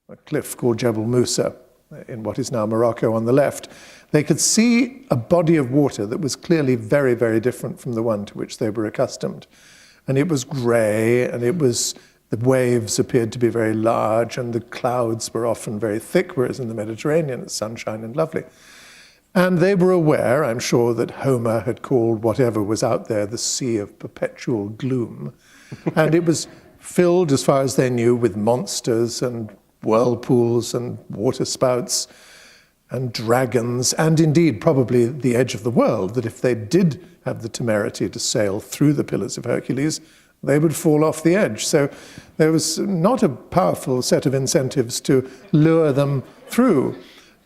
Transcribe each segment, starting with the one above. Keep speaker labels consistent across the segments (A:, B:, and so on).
A: a cliff called Jebel Musa in what is now Morocco on the left, they could see a body of water that was clearly very, very different from the one to which they were accustomed. And it was grey, and the waves appeared to be very large, and the clouds were often very thick, whereas in the Mediterranean it's sunshine and lovely. And they were aware, I'm sure, that Homer had called whatever was out there the sea of perpetual gloom. And it was filled, as far as they knew, with monsters and whirlpools and water spouts and dragons, and indeed probably the edge of the world, that if they did have the temerity to sail through the Pillars of Hercules, they would fall off the edge. So there was not a powerful set of incentives to lure them through,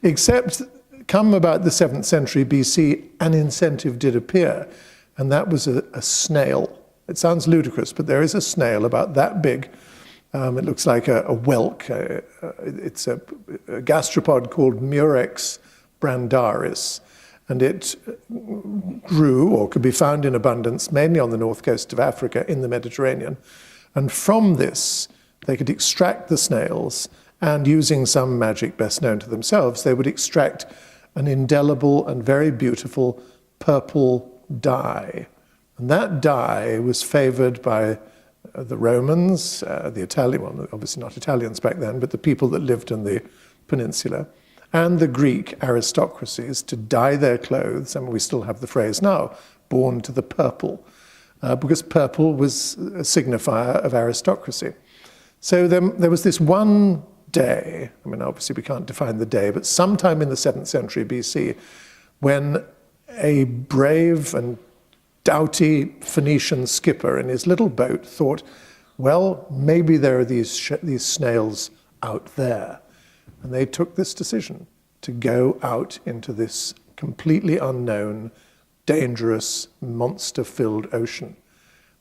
A: except come about the 7th century BC, an incentive did appear, and that was a snail. It sounds ludicrous, but there is a snail about that big. It looks like a whelk. It's a gastropod called Murex brandaris, and it grew or could be found in abundance mainly on the north coast of Africa in the Mediterranean. And from this, they could extract the snails, and using some magic best known to themselves, they would extract an indelible and very beautiful purple dye. And that dye was favored by the Romans, the Italian, well, obviously not Italians back then, but the people that lived in the peninsula, and the Greek aristocracies to dye their clothes, and we still have the phrase now, born to the purple, because purple was a signifier of aristocracy. So there was this one day, I mean, obviously we can't define the day, but sometime in the 7th century BC, when a brave and doughty Phoenician skipper in his little boat thought, well, maybe there are these snails out there. And they took this decision to go out into this completely unknown, dangerous, monster-filled ocean.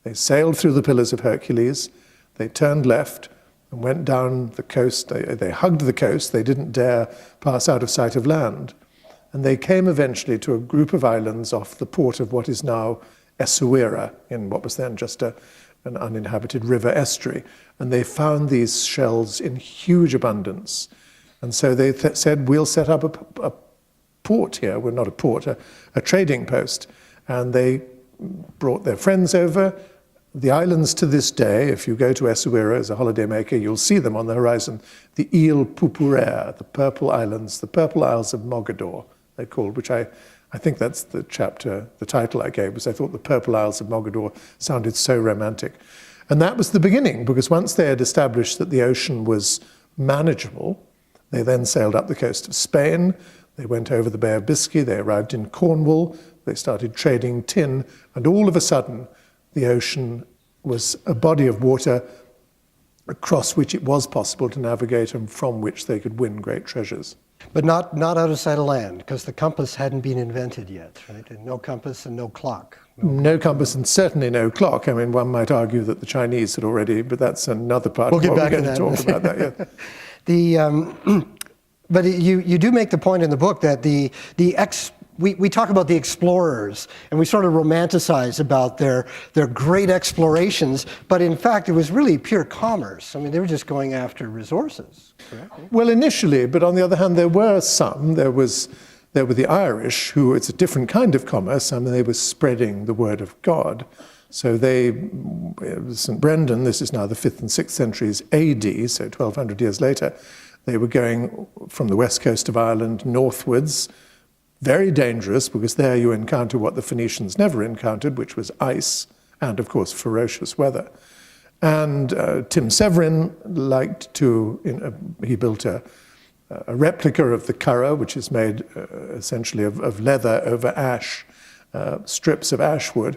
A: They sailed through the Pillars of Hercules, they turned left and went down the coast. They hugged the coast, they didn't dare pass out of sight of land. And they came eventually to a group of islands off the port of what is now Essaouira, in what was then just an uninhabited river estuary. And they found these shells in huge abundance. And so they said, we'll set up a port here. Well, not a port, a trading post. And they brought their friends over. The islands to this day, if you go to Essaouira as a holidaymaker, you'll see them on the horizon. The Îles Purpuraires, the Purple Islands, the Purple Isles of Mogador, they're called, which I think that's the chapter, the title I gave, was I thought the Purple Isles of Mogador sounded so romantic. And that was the beginning, because once they had established that the ocean was manageable, they then sailed up the coast of Spain, they went over the Bay of Biscay, they arrived in Cornwall, they started trading tin, and all of a sudden, the ocean was a body of water across which it was possible to navigate and from which they could win great treasures.
B: But not out of sight of land, because the compass hadn't been invented yet, right? And no compass and no clock.
A: No compass and certainly no clock. I mean, one might argue that the Chinese had already, but that's another part of what we're going to talk about that. Yeah.
B: But you do make the point in the book that we talk about the explorers, and we sort of romanticize about their great explorations, but in fact it was really pure commerce. I mean, they were just going after resources, correct?
A: Well, initially, but on the other hand, there were some. There were the Irish, who, it's a different kind of commerce. I mean, they were spreading the word of God. So St. Brendan, this is now the 5th and 6th centuries AD, so 1200 years later, they were going from the west coast of Ireland northwards. Very dangerous, because there you encounter what the Phoenicians never encountered, which was ice and, of course, ferocious weather. And Tim Severin he built a replica of the curragh, which is made essentially of leather over ash, strips of ash wood.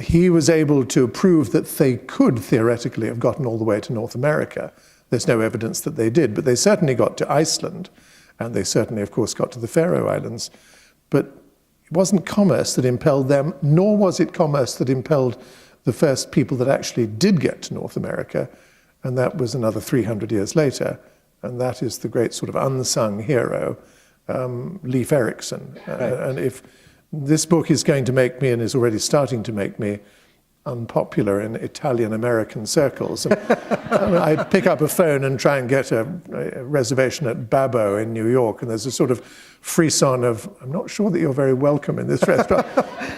A: He was able to prove that they could theoretically have gotten all the way to North America. There's no evidence that they did, but they certainly got to Iceland. And they certainly, of course, got to the Faroe Islands. But it wasn't commerce that impelled them, nor was it commerce that impelled the first people that actually did get to North America. And that was another 300 years later. And that is the great sort of unsung hero, Leif Erikson.
B: Right.
A: And if this book is going to make me, and is already starting to make me, unpopular in Italian-American circles. And, I'd pick up a phone and try and get a reservation at Babbo in New York, and there's a sort of frisson of, I'm not sure that you're very welcome in this restaurant,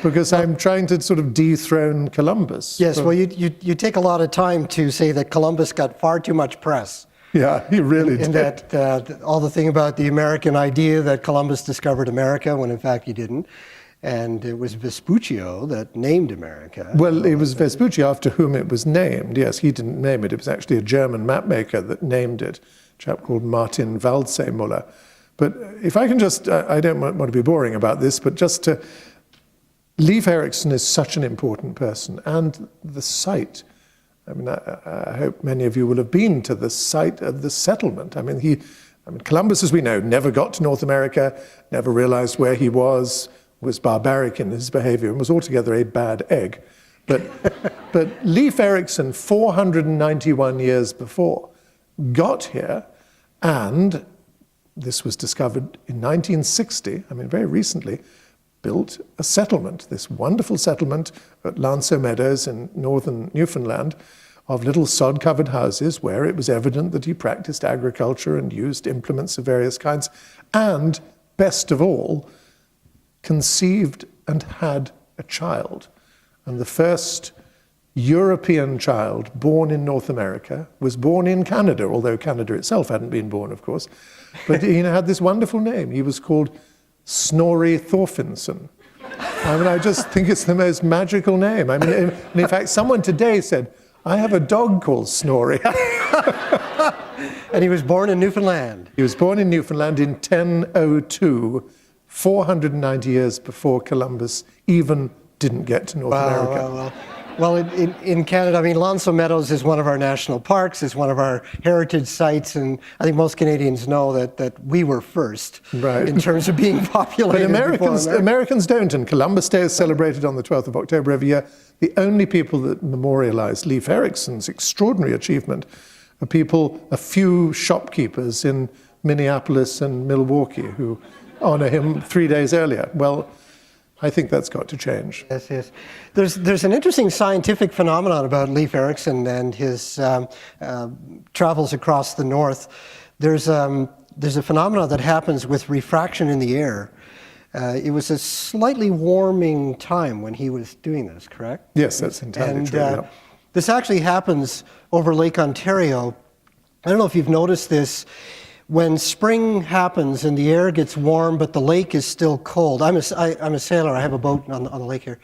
A: because I'm trying to sort of dethrone Columbus.
B: Yes, well, you take a lot of time to say that Columbus got far too much press.
A: Yeah, he really did.
B: And that all the thing about the American idea that Columbus discovered America, when in fact he didn't. And it was Vespuccio that named America.
A: Well, it was Vespucci after whom it was named. Yes, he didn't name it. It was actually a German mapmaker that named it, a chap called Martin Waldseemüller. But if I can just, I don't want to be boring about this, but just to, Leif Erikson is such an important person. And the site, I mean, I hope many of you will have been to the site of the settlement. I mean, Columbus, as we know, never got to North America, never realized where he was barbaric in his behavior, and was altogether a bad egg. But Leif Erikson, 491 years before, got here, and this was discovered in 1960, I mean, very recently, built a settlement, this wonderful settlement at Lanso Meadows in northern Newfoundland, of little sod-covered houses where it was evident that he practiced agriculture and used implements of various kinds, and, best of all, conceived and had a child. And the first European child born in North America was born in Canada, although Canada itself hadn't been born, of course. But he had this wonderful name. He was called Snorri Thorfinnsson. I mean, I just think it's the most magical name. I mean, and in fact, someone today said, I have a dog called Snorri.
B: And he was born in Newfoundland.
A: He was born in Newfoundland in 1002, 490 years before Columbus even didn't get to North America.
B: Well, in Canada, I mean, Lanso Meadows is one of our national parks, is one of our heritage sites, and I think most Canadians know that we were first in terms of being populated.
A: But Americans don't, and Columbus Day is celebrated on the 12th of October every year. The only people that memorialize Leif Erikson's extraordinary achievement are a few shopkeepers in Minneapolis and Milwaukee who honor him 3 days earlier. Well, I think that's got to change.
B: Yes. There's an interesting scientific phenomenon about Leif Erikson and his travels across the north. There's a phenomenon that happens with refraction in the air. It was a slightly warming time when he was doing this, correct?
A: Yes, that's entirely true. Yeah.
B: This actually happens over Lake Ontario. I don't know if you've noticed this. When spring happens and the air gets warm, but the lake is still cold. I'm a sailor. I have a boat on the lake here.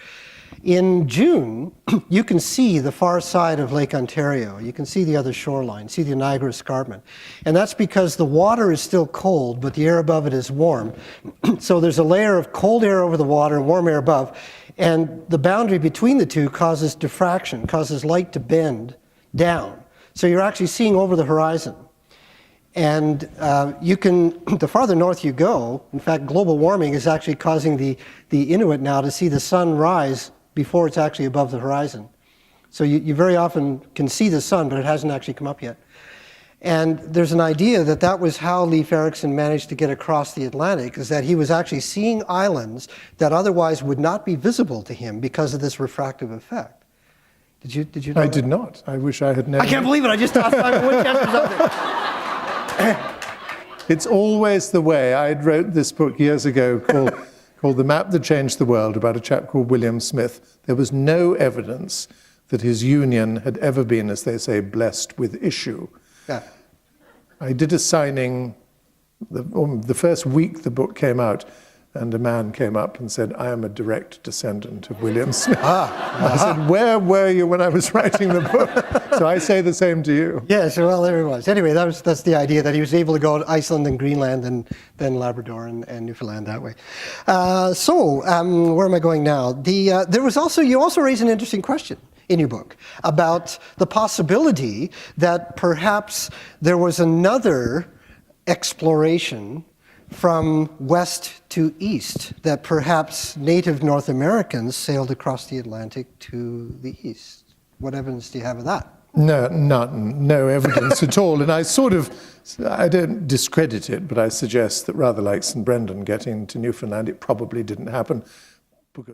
B: In June, you can see the far side of Lake Ontario. You can see the other shoreline, see the Niagara Escarpment. And that's because the water is still cold, but the air above it is warm. So there's a layer of cold air over the water and warm air above. And the boundary between the two causes diffraction, causes light to bend down. So you're actually seeing over the horizon. And the farther north you go, in fact, global warming is actually causing the Inuit now to see the sun rise before it's actually above the horizon. So you very often can see the sun, but it hasn't actually come up yet. And there's an idea that was how Leif Erikson managed to get across the Atlantic, is that he was actually seeing islands that otherwise would not be visible to him because of this refractive effect. Did you know
A: I
B: that?
A: did not. I wish I had known.
B: I can't believe it. I just tossed Simon Winchester something.
A: It's always the way. I wrote this book years ago called The Map That Changed the World, about a chap called William Smith. There was no evidence that his union had ever been, as they say, blessed with issue.
B: Yeah.
A: I did a signing the first week the book came out, and a man came up and said, I am a direct descendant of William Smith. I said, where were you when I was writing the book? So I say the same to you.
B: Yes, well, there he was. Anyway, that's the idea, that he was able to go to Iceland and Greenland and then Labrador and Newfoundland that way. Where am I going now? You also raise an interesting question in your book about the possibility that perhaps there was another exploration from west to east, that perhaps native North Americans sailed across the Atlantic to the east. What evidence do you have of that?
A: No, none. No evidence at all. And I don't discredit it, but I suggest that rather like St. Brendan getting to Newfoundland, it probably didn't happen.